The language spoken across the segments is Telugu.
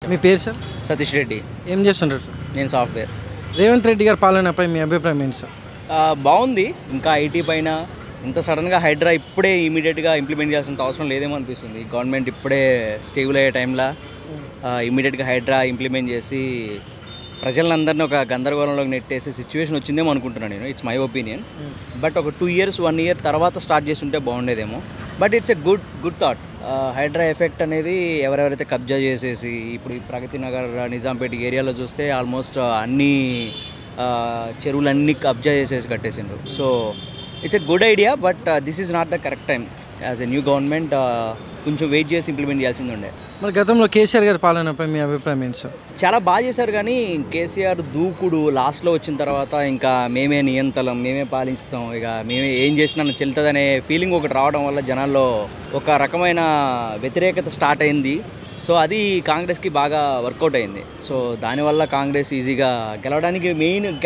మీ పేరు సార్? సతీష్ రెడ్డి. ఏం చేస్తుంటారు సార్? నేను సాఫ్ట్వేర్. రేవంత్ రెడ్డి గారి పాలనపై మీ అభిప్రాయం ఏంటి సార్? బాగుంది. ఇంకా ఐటీ పైన ఇంత సడన్గా హైడ్రా ఇప్పుడే ఇమీడియట్గా ఇంప్లిమెంట్ చేయాల్సిన అవసరం లేదేమో అనిపిస్తుంది. గవర్నమెంట్ ఇప్పుడే స్టేబుల్ అయ్యే టైంలో ఇమీడియట్గా హైడ్రా ఇంప్లిమెంట్ చేసి ప్రజలందరినీ ఒక గందరగోళంలోకి నెట్టేసే సిచ్యువేషన్ వచ్చిందేమో అనుకుంటున్నాను నేను. It's my opinion. బట్ ఒక 2 years 1 year తర్వాత స్టార్ట్ చేస్తుంటే బాగుండేదేమో. But it's a good thought. HYDRAA effect అనేది ఎవరెవరైతే కబ్జా చేసేసి ఇప్పుడు ఈ ప్రగతి నగర్ నిజాంపేట ఏరియాలో చూస్తే ఆల్మోస్ట్ అన్ని చెరువులన్నీ కబ్జా చేసేసి కట్టేసిండ్రు. So it's a good idea. But this is not the correct time. As a new government కొంచెం వెయిట్ చేసి ఇంప్లిమెంట్ చేయాల్సింది ఉండే. మరి గతంలో కేసీఆర్ గారి పాలనపై మీ అభిప్రాయం ఏంటి సార్? చాలా బాగా చేశారు, కానీ కేసీఆర్ దూకుడు లాస్ట్లో వచ్చిన తర్వాత ఇంకా మేమే నియంతలం, మేమే పాలిస్తాం, ఇక మేమే ఏం చేసినా చెల్తుందనే ఫీలింగ్ ఒకటి రావడం వల్ల జనాల్లో ఒక రకమైన వ్యతిరేకత స్టార్ట్ అయింది. సో అది కాంగ్రెస్కి బాగా వర్కౌట్ అయింది. సో దానివల్ల కాంగ్రెస్ ఈజీగా గెలవడానికి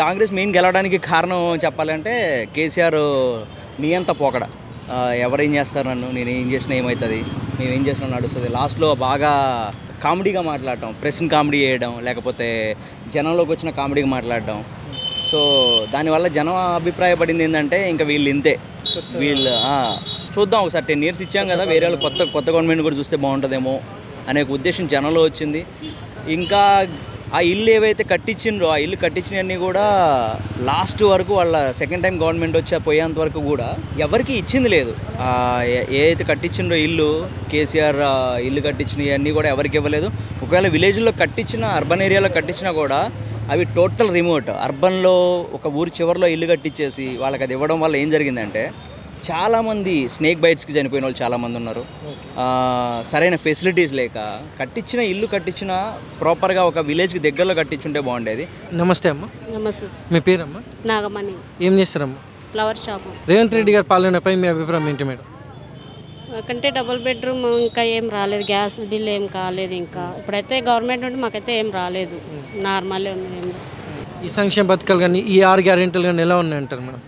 కాంగ్రెస్ మెయిన్ గెలవడానికి కారణం చెప్పాలంటే కేసీఆర్ నియంత పోకడ. ఎవరేం చేస్తారు, నన్ను నేను ఏం చేసినా ఏమవుతుంది, మేము ఏం చేసినా నడుస్తుంది. లాస్ట్లో బాగా కామెడీగా మాట్లాడటం, ప్రెస్ని కామెడీ చేయడం, లేకపోతే జనంలోకి వచ్చిన కామెడీగా మాట్లాడడం. సో దానివల్ల జనం అభిప్రాయపడింది ఏంటంటే ఇంకా వీళ్ళు ఇంతే, వీళ్ళు చూద్దాం ఒకసారి 10 years ఇచ్చాం కదా, వేరే వాళ్ళు కొత్త గవర్నమెంట్ కూడా చూస్తే బాగుంటుందేమో అనే ఉద్దేశం జనంలో వచ్చింది. ఇంకా ఆ ఇల్లు ఏవైతే కట్టించిండ్రో ఆ ఇల్లు కట్టించినవన్నీ కూడా లాస్ట్ వరకు వాళ్ళ సెకండ్ టైం గవర్నమెంట్ వచ్చి పోయేంత వరకు కూడా ఎవరికి ఇచ్చింది లేదు. ఏదైతే కట్టించిండ్రో ఇల్లు, కేసీఆర్ ఇల్లు కట్టించినవి అన్నీ కూడా ఎవరికి ఇవ్వలేదు. ఒకవేళ విలేజ్లో కట్టించిన, అర్బన్ ఏరియాలో కట్టించినా కూడా అవి టోటల్ రిమోట్. అర్బన్లో ఒక ఊరి చివరిలో ఇల్లు కట్టించేసి వాళ్ళకి అది ఇవ్వడం వల్ల ఏం జరిగిందంటే చాలామంది స్నేక్ బైట్స్కి చనిపోయిన వాళ్ళు చాలామంది ఉన్నారు. సరైన ఫెసిలిటీస్ లేక ఇల్లు కట్టించిన ప్రాపర్గా ఒక విలేజ్కి దగ్గరలో కట్టించుంటే బాగుండేది. నమస్తే అమ్మ. నమస్తే. మీ పేరమ్మా? నాగమణి. ఏం చేస్తారమ్మా? Flower shop. రేవంత్ రెడ్డి గారి పాలనపై మీ అభిప్రాయం ఏంటి మేడం? కంటే డబుల్ బెడ్రూమ్ ఇంకా ఏం రాలేదు, గ్యాస్ బిల్ ఏం కాలేదు. ఇంకా ఇప్పుడైతే గవర్నమెంట్ నుండి మాకైతే ఏం రాలేదు, నార్మలే ఉంది. ఈ సంక్షేమ పథకాలు కానీ ఈ 6 గ్యారెంటీలు కానీ ఎలా ఉన్నాయంటారు మేడం?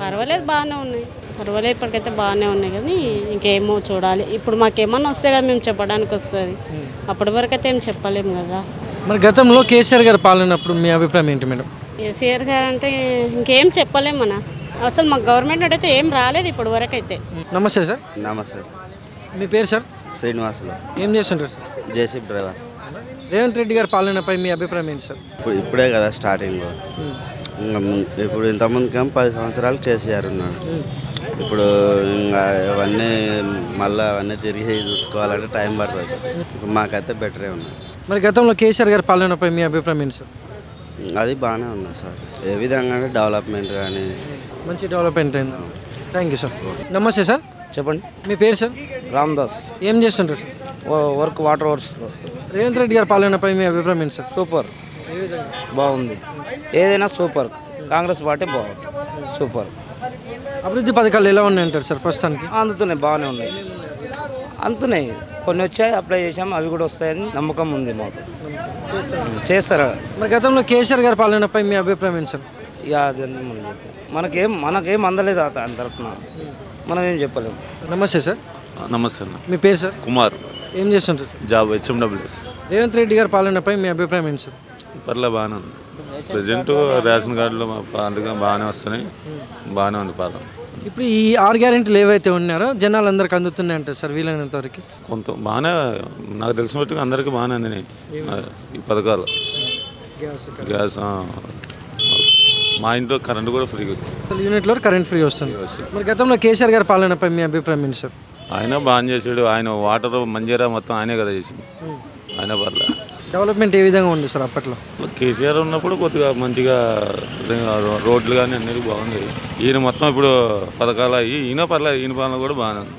పర్వాలేదు, బాగానే ఉన్నాయి. పర్వాలేదు, ఇప్పటికైతే బాగానే ఉన్నాయి, కానీ ఇంకేమో చూడాలి. ఇప్పుడు మాకేమన్నా వస్తే కదా మేము చెప్పడానికి వస్తుంది, అప్పటి వరకు అయితే ఏం చెప్పలేము కదా. మరి గతంలో కేసీఆర్ గారి పాలనప్పుడు మీ అభిప్రాయం ఏంటి మేడం? కేసీఆర్ గారు అంటే ఇంకేం చెప్పలేము మన, అసలు మాకు గవర్నమెంట్ అయితే ఏం రాలేదు ఇప్పటి వరకు అయితే. నమస్తే సార్. నమస్తే. మీ పేరు సార్? శ్రీనివాసులు. ఏం చేస్తుంటారు sir? JCB driver. Revanth Reddy గారి పాలనపై మీ అభిప్రాయం ఏంటి సార్? ఇప్పుడే కదా స్టార్టింగ్. ఇప్పుడు ఇంతకుముందుకేమో 10 సంవత్సరాలు కేసీఆర్ ఉన్నాడు. ఇప్పుడు ఇంకా అవన్నీ మళ్ళీ అవన్నీ తిరిగి చూసుకోవాలంటే టైం పడుతుంది. ఇప్పుడు మాకైతే బెటరే ఉన్నాయి. మరి గతంలో కేసీఆర్ గారి పాలనపై మీ అభిప్రాయం ఏంటి సార్? అది బాగానే ఉంది సార్. ఏ విధంగా డెవలప్మెంట్ కానీ మంచి డెవలప్మెంట్ అయింది. Thank you sir. నమస్తే సార్. చెప్పండి. మీ పేరు సార్? రామ్దాస్. ఏం చేస్తుంటారు సార్? వర్క్ వాటర్ వర్క్స్లో. రేవంత్ రెడ్డి గారి పాలనపై మీ అభిప్రాయం ఏంటి సార్? సూపర్, బాగుంది. ఏదైనా సూపర్. కాంగ్రెస్ పార్టీ బాగుంది, సూపర్. అభివృద్ధి పథకాలు ఎలా ఉన్నాయంటారు సార్ ప్రస్తుతానికి? అందుతున్నాయి, బాగానే ఉన్నాయి, అందుతున్నాయి. కొన్ని వచ్చాయి, అప్లై చేసాము, అవి కూడా వస్తాయని నమ్మకం ఉంది మాకు. చేస్తారా? మరి గతంలో కేసీఆర్ గారి పాలనపై మీ అభిప్రాయం ఏంటి సార్? ఇక అది మనకేం అందలేదు దాని తరఫున, మనం ఏం చెప్పలేము. నమస్తే సార్. నమస్తే అన్న. మీ పేరు సార్? కుమార్. ఏం చేస్తుంటారు sir? Job HMWS. Revanth Reddy గారి పాలనపై మీ అభిప్రాయం ఏంటి సార్? పర్లే, బాగానే ఉంది. ప్రజెంట్ రేషన్ కార్డులు అందుకని బాగానే వస్తున్నాయి, బాగానే ఉంది పాలన. ఇప్పుడు ఈ 6 గ్యారెంటీలు ఏవైతే ఉన్నారో జనాలందరికీ అందుతున్నాయి అంటారు సార్ వీలైనంత వరకు? కొంత బాగానే, నాకు తెలిసిన మట్టుకు అందరికీ బాగానే అందినాయి ఈ పథకాలు. గ్యాస్, మా ఇంట్లో కరెంట్ కూడా ఫ్రీగా వచ్చింది. యూనిట్లో కరెంట్ ఫ్రీ వస్తుంది. మరి గతంలో కేసీఆర్ గారి పాలనపై మీ అభిప్రాయం ఏంటి సార్? ఆయన బాగా చేసాడు. ఆయన వాటర్ మంజీరా మొత్తం ఆయనే కదా చేసింది. ఆయన పర్లే. డెవలప్మెంట్ ఏ విధంగా ఉంది సార్ అప్పట్లో? కేసీఆర్ ఉన్నప్పుడు కొద్దిగా మంచిగా రోడ్లు కానీ అన్నీ బాగుంది. ఈయన మొత్తం ఇప్పుడు పథకాలు అయ్యి ఈయన పర్లేదు, ఈయన పాలన కూడా బాగానే ఉంది.